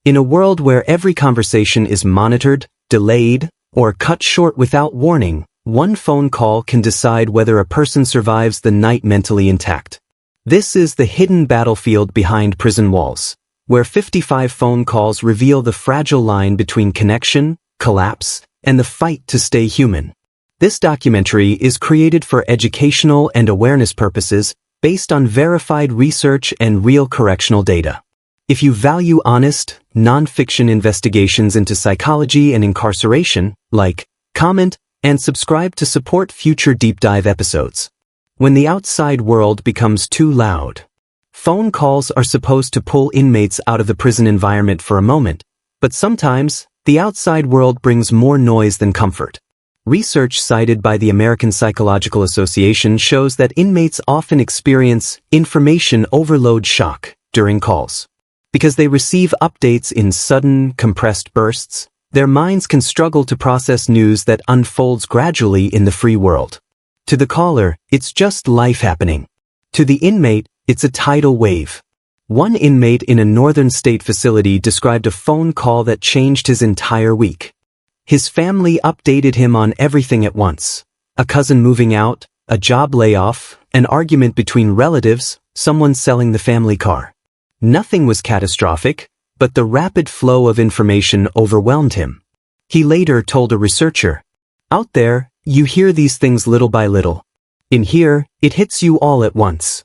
In a world where every conversation is monitored, delayed, or cut short without warning, one phone call can decide whether a person survives the night mentally intact. This is the hidden battlefield behind prison walls, where 55 phone calls reveal the fragile line between connection, collapse, and the fight to stay human. This documentary is created for educational and awareness purposes, based on verified research and real correctional data. If you value honest, non-fiction investigations into psychology and incarceration, like, comment, and subscribe to support future deep dive episodes. When the outside world becomes too loud. Phone calls are supposed to pull inmates out of the prison environment for a moment, but sometimes, the outside world brings more noise than comfort. Research cited by the American Psychological Association shows that inmates often experience information overload shock during calls. Because they receive updates in sudden, compressed bursts, their minds can struggle to process news that unfolds gradually in the free world. To the caller, it's just life happening. To the inmate, it's a tidal wave. One inmate in a northern state facility described a phone call that changed his entire week. His family updated him on everything at once. A cousin moving out, a job layoff, an argument between relatives, someone selling the family car. Nothing was catastrophic, but the rapid flow of information overwhelmed him. He later told a researcher, "Out there, you hear these things little by little. In here, it hits you all at once."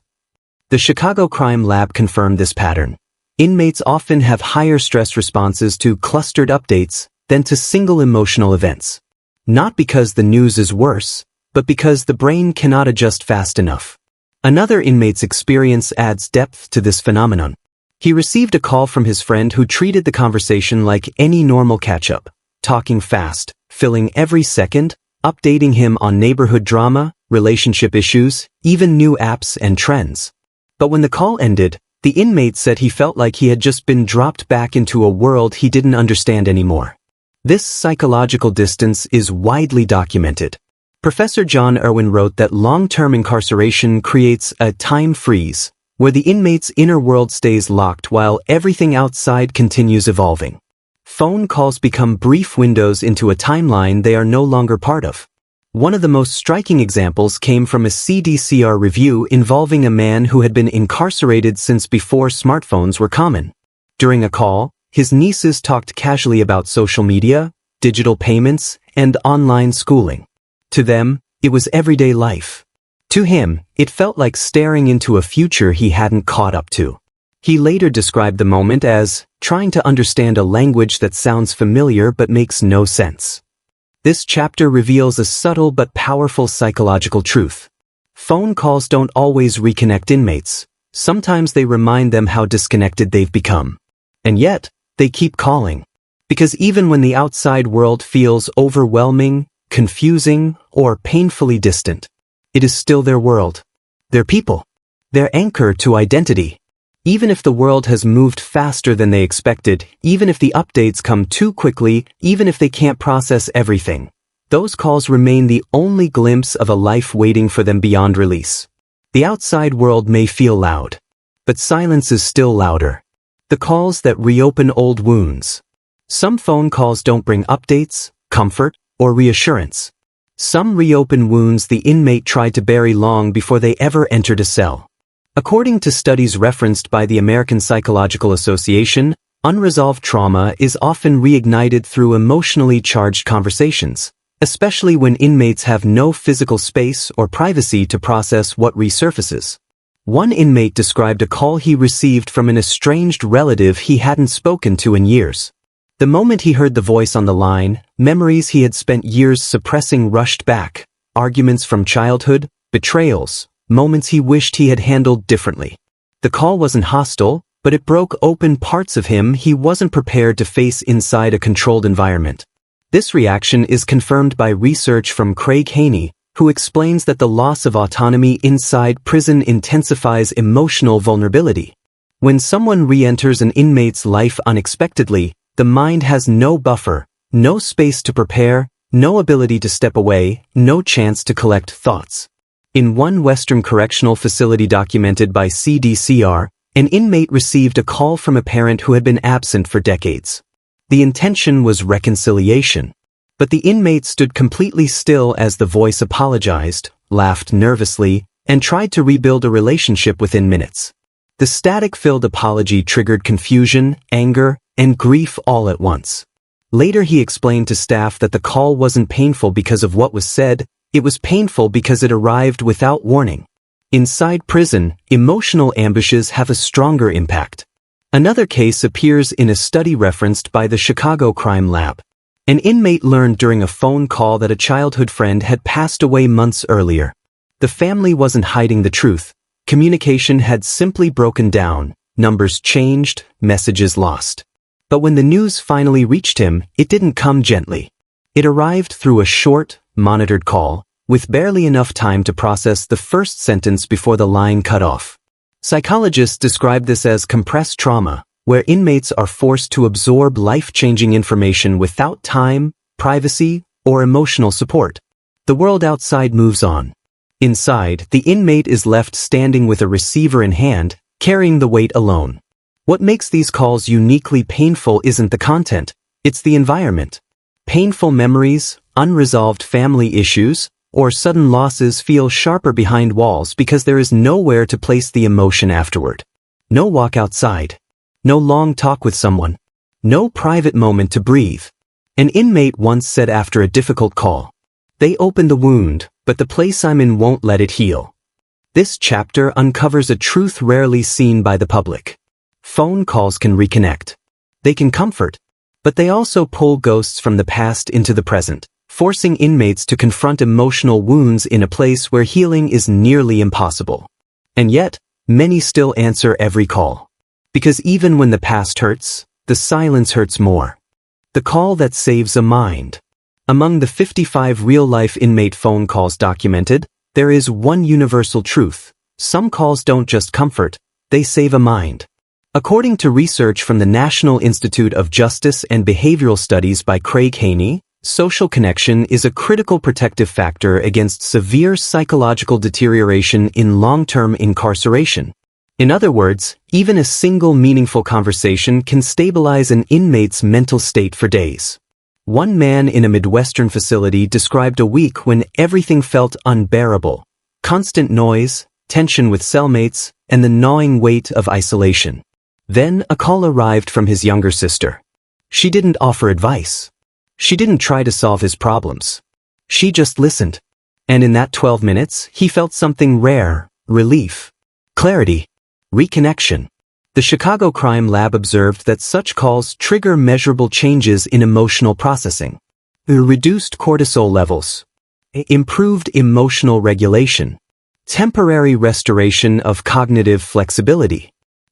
The Chicago Crime Lab confirmed this pattern. Inmates often have higher stress responses to clustered updates than to single emotional events. Not because the news is worse, but because the brain cannot adjust fast enough. Another inmate's experience adds depth to this phenomenon. He received a call from his friend who treated the conversation like any normal catch-up, talking fast, filling every second, updating him on neighborhood drama, relationship issues, even new apps and trends. But when the call ended, the inmate said he felt like he had just been dropped back into a world he didn't understand anymore. This psychological distance is widely documented. Professor John Irwin wrote that long-term incarceration creates a time freeze, where the inmate's inner world stays locked while everything outside continues evolving. Phone calls become brief windows into a timeline they are no longer part of. One of the most striking examples came from a CDCR review involving a man who had been incarcerated since before smartphones were common. During a call, his nieces talked casually about social media, digital payments, and online schooling. To them, it was everyday life. To him, it felt like staring into a future he hadn't caught up to. He later described the moment as trying to understand a language that sounds familiar but makes no sense. This chapter reveals a subtle but powerful psychological truth. Phone calls don't always reconnect inmates. Sometimes they remind them how disconnected they've become. And yet, they keep calling. Because even when the outside world feels overwhelming, confusing, or painfully distant, it is still their world, their people, their anchor to identity. Even if the world has moved faster than they expected, even if the updates come too quickly, even if they can't process everything, those calls remain the only glimpse of a life waiting for them beyond release. The outside world may feel loud, but silence is still louder. The calls that reopen old wounds. Some phone calls don't bring updates, comfort, or reassurance. Some reopen wounds the inmate tried to bury long before they ever entered a cell. According to studies referenced by the American Psychological Association, unresolved trauma is often reignited through emotionally charged conversations, especially when inmates have no physical space or privacy to process what resurfaces. One inmate described a call he received from an estranged relative he hadn't spoken to in years. The moment he heard the voice on the line, memories he had spent years suppressing rushed back, arguments from childhood, betrayals, moments he wished he had handled differently. The call wasn't hostile, but it broke open parts of him he wasn't prepared to face inside a controlled environment. This reaction is confirmed by research from Craig Haney, who explains that the loss of autonomy inside prison intensifies emotional vulnerability. When someone re-enters an inmate's life unexpectedly, the mind has no buffer, no space to prepare, no ability to step away, no chance to collect thoughts. In one Western correctional facility documented by CDCR, An inmate received a call from a parent who had been absent for decades. The intention was reconciliation. But the inmate stood completely still as the voice apologized, laughed nervously, and tried to rebuild a relationship within minutes. The static-filled apology triggered confusion, anger, and grief all at once. Later he explained to staff that the call wasn't painful because of what was said, it was painful because it arrived without warning. Inside prison, emotional ambushes have a stronger impact. Another case appears in a study referenced by the Chicago Crime Lab. An inmate learned during a phone call that a childhood friend had passed away months earlier. The family wasn't hiding the truth. Communication had simply broken down, numbers changed, messages lost. But when the news finally reached him, it didn't come gently. It arrived through a short, monitored call, with barely enough time to process the first sentence before the line cut off. Psychologists describe this as compressed trauma, where inmates are forced to absorb life-changing information without time, privacy, or emotional support. The world outside moves on. Inside, the inmate is left standing with a receiver in hand, carrying the weight alone. What makes these calls uniquely painful isn't the content, it's the environment. Painful memories, unresolved family issues, or sudden losses feel sharper behind walls because there is nowhere to place the emotion afterward. No walk outside. No long talk with someone. No private moment to breathe. An inmate once said after a difficult call, "They opened the wound, but the place I'm in won't let it heal." This chapter uncovers a truth rarely seen by the public. Phone calls can reconnect. They can comfort. But they also pull ghosts from the past into the present, forcing inmates to confront emotional wounds in a place where healing is nearly impossible. And yet, many still answer every call. Because even when the past hurts, the silence hurts more. The call that saves a mind. Among the 55 real-life inmate phone calls documented, there is one universal truth. Some calls don't just comfort, they save a mind. According to research from the National Institute of Justice and Behavioral Studies by Craig Haney, social connection is a critical protective factor against severe psychological deterioration in long-term incarceration. In other words, even a single meaningful conversation can stabilize an inmate's mental state for days. One man in a Midwestern facility described a week when everything felt unbearable. Constant noise, tension with cellmates, and the gnawing weight of isolation. Then a call arrived from his younger sister. She didn't offer advice. She didn't try to solve his problems. She just listened. And in that 12 minutes, he felt something rare: relief, clarity, reconnection. The Chicago Crime Lab observed that such calls trigger measurable changes in emotional processing. Reduced cortisol levels, improved emotional regulation, temporary restoration of cognitive flexibility,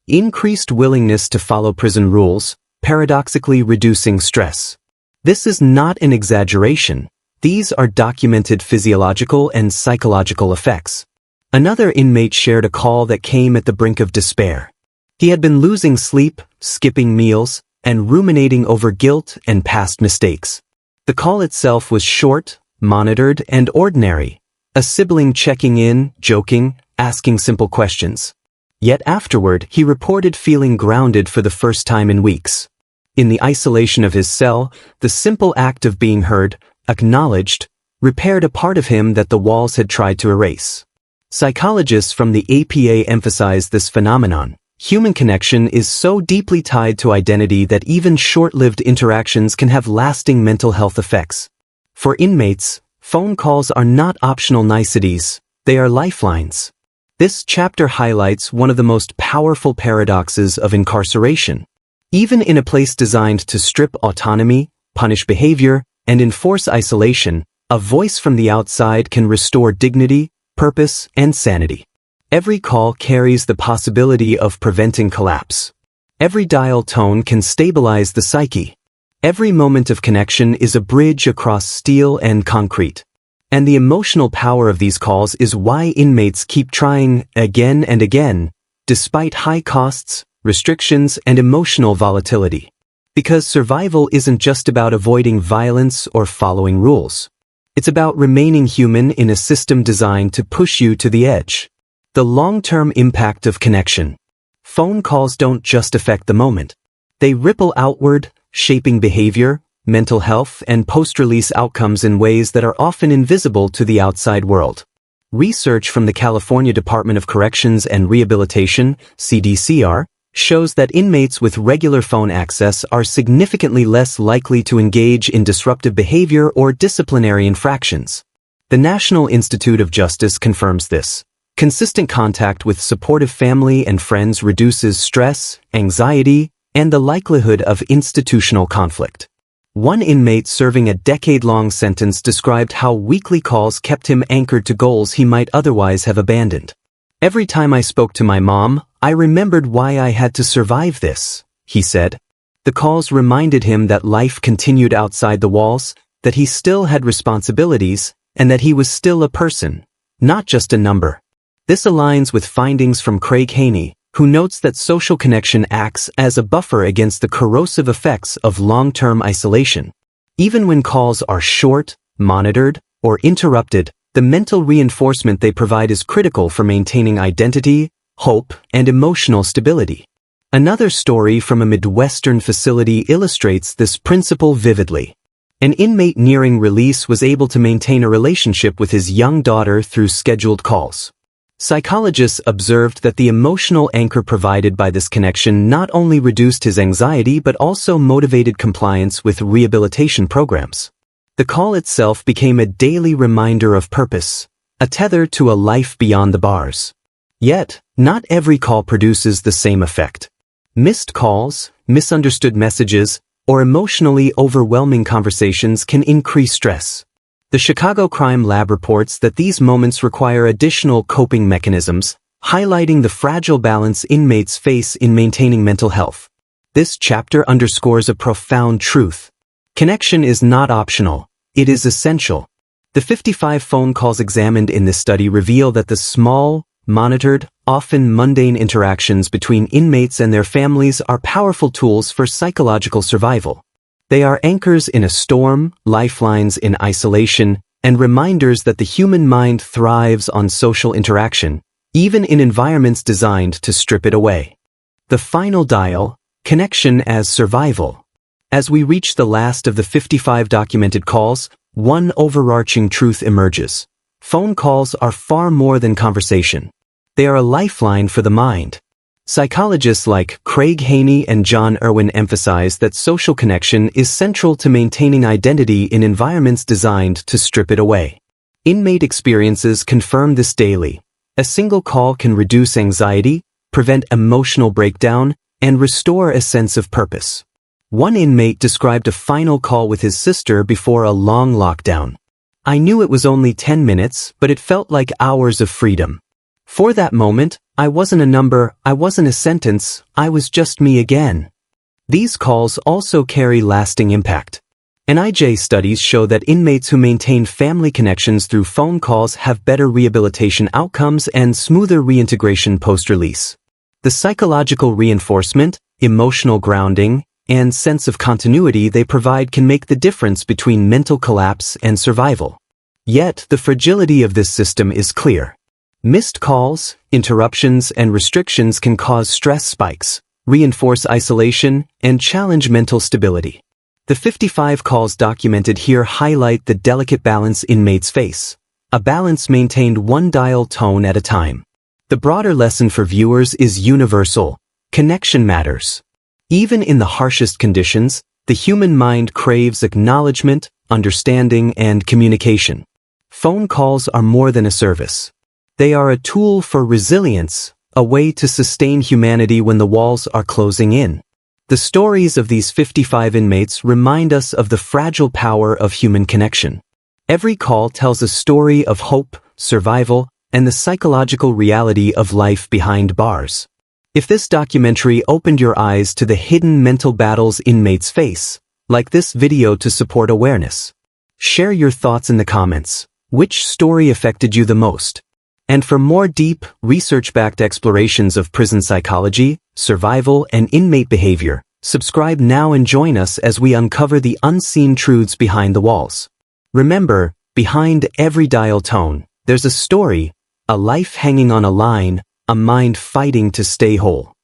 increased willingness to follow prison rules, paradoxically reducing stress. This is not an exaggeration. These are documented physiological and psychological effects. Another inmate shared a call that came at the brink of despair. He had been losing sleep, skipping meals, and ruminating over guilt and past mistakes. The call itself was short, monitored, and ordinary. A sibling checking in, joking, asking simple questions. Yet afterward, he reported feeling grounded for the first time in weeks. In the isolation of his cell, the simple act of being heard, acknowledged, repaired a part of him that the walls had tried to erase. Psychologists from the APA emphasize this phenomenon. Human connection is so deeply tied to identity that even short-lived interactions can have lasting mental health effects. For inmates, phone calls are not optional niceties, they are lifelines. This chapter highlights one of the most powerful paradoxes of incarceration. Even in a place designed to strip autonomy, punish behavior, and enforce isolation, a voice from the outside can restore dignity, purpose, and sanity. Every call carries the possibility of preventing collapse. Every dial tone can stabilize the psyche. Every moment of connection is a bridge across steel and concrete. And the emotional power of these calls is why inmates keep trying again and again, despite high costs, restrictions, and emotional volatility. Because survival isn't just about avoiding violence or following rules. It's about remaining human in a system designed to push you to the edge. The long-term impact of connection. phone calls don't just affect the moment. They ripple outward, shaping behavior, mental health, and post-release outcomes in ways that are often invisible to the outside world. Research from the California Department of Corrections and Rehabilitation, CDCR, shows that inmates with regular phone access are significantly less likely to engage in disruptive behavior or disciplinary infractions. The National Institute of Justice confirms this. Consistent contact with supportive family and friends reduces stress, anxiety, and the likelihood of institutional conflict. One inmate serving a decade-long sentence described how weekly calls kept him anchored to goals he might otherwise have abandoned. "Every time I spoke to my mom, I remembered why I had to survive this," he said. The calls reminded him that life continued outside the walls, that he still had responsibilities, and that he was still a person, not just a number. This aligns with findings from Craig Haney, who notes that social connection acts as a buffer against the corrosive effects of long-term isolation. Even when calls are short, monitored, or interrupted, the mental reinforcement they provide is critical for maintaining identity, hope, and emotional stability. Another story from a Midwestern facility illustrates this principle vividly. An inmate nearing release was able to maintain a relationship with his young daughter through scheduled calls. Psychologists observed that the emotional anchor provided by this connection not only reduced his anxiety but also motivated compliance with rehabilitation programs. The call itself became a daily reminder of purpose, a tether to a life beyond the bars. Yet, not every call produces the same effect. Missed calls, misunderstood messages, or emotionally overwhelming conversations can increase stress. The Chicago Crime Lab reports that these moments require additional coping mechanisms, highlighting the fragile balance inmates face in maintaining mental health. This chapter underscores a profound truth. Connection is not optional, it is essential. The 55 phone calls examined in this study reveal that the small, monitored, often mundane interactions between inmates and their families are powerful tools for psychological survival. They are anchors in a storm, lifelines in isolation, and reminders that the human mind thrives on social interaction, even in environments designed to strip it away. The final dial, connection as survival. As we reach the last of the 55 documented calls, one overarching truth emerges. Phone calls are far more than conversation. They are a lifeline for the mind. Psychologists like Craig Haney and John Irwin emphasize that social connection is central to maintaining identity in environments designed to strip it away. Inmate experiences confirm this daily. A single call can reduce anxiety, prevent emotional breakdown, and restore a sense of purpose. One inmate described a final call with his sister before a long lockdown. "I knew it was only 10 minutes, but it felt like hours of freedom. For that moment, I wasn't a number, I wasn't a sentence, I was just me again." These calls also carry lasting impact. NIJ studies show that inmates who maintain family connections through phone calls have better rehabilitation outcomes and smoother reintegration post-release. The psychological reinforcement, emotional grounding, and sense of continuity they provide can make the difference between mental collapse and survival. Yet, the fragility of this system is clear. Missed calls, interruptions, and restrictions can cause stress spikes, reinforce isolation, and challenge mental stability. The 55 calls documented here highlight the delicate balance inmates face, a balance maintained one dial tone at a time. The broader lesson for viewers is universal: connection matters. Even in the harshest conditions, the human mind craves acknowledgement, understanding, and communication. Phone calls are more than a service. They are a tool for resilience, a way to sustain humanity when the walls are closing in. The stories of these 55 inmates remind us of the fragile power of human connection. Every call tells a story of hope, survival, and the psychological reality of life behind bars. If this documentary opened your eyes to the hidden mental battles inmates face, like this video to support awareness. Share your thoughts in the comments. Which story affected you the most? And for more deep, research-backed explorations of prison psychology, survival, and inmate behavior, subscribe now and join us as we uncover the unseen truths behind the walls. Remember, behind every dial tone, there's a story, a life hanging on a line, a mind fighting to stay whole.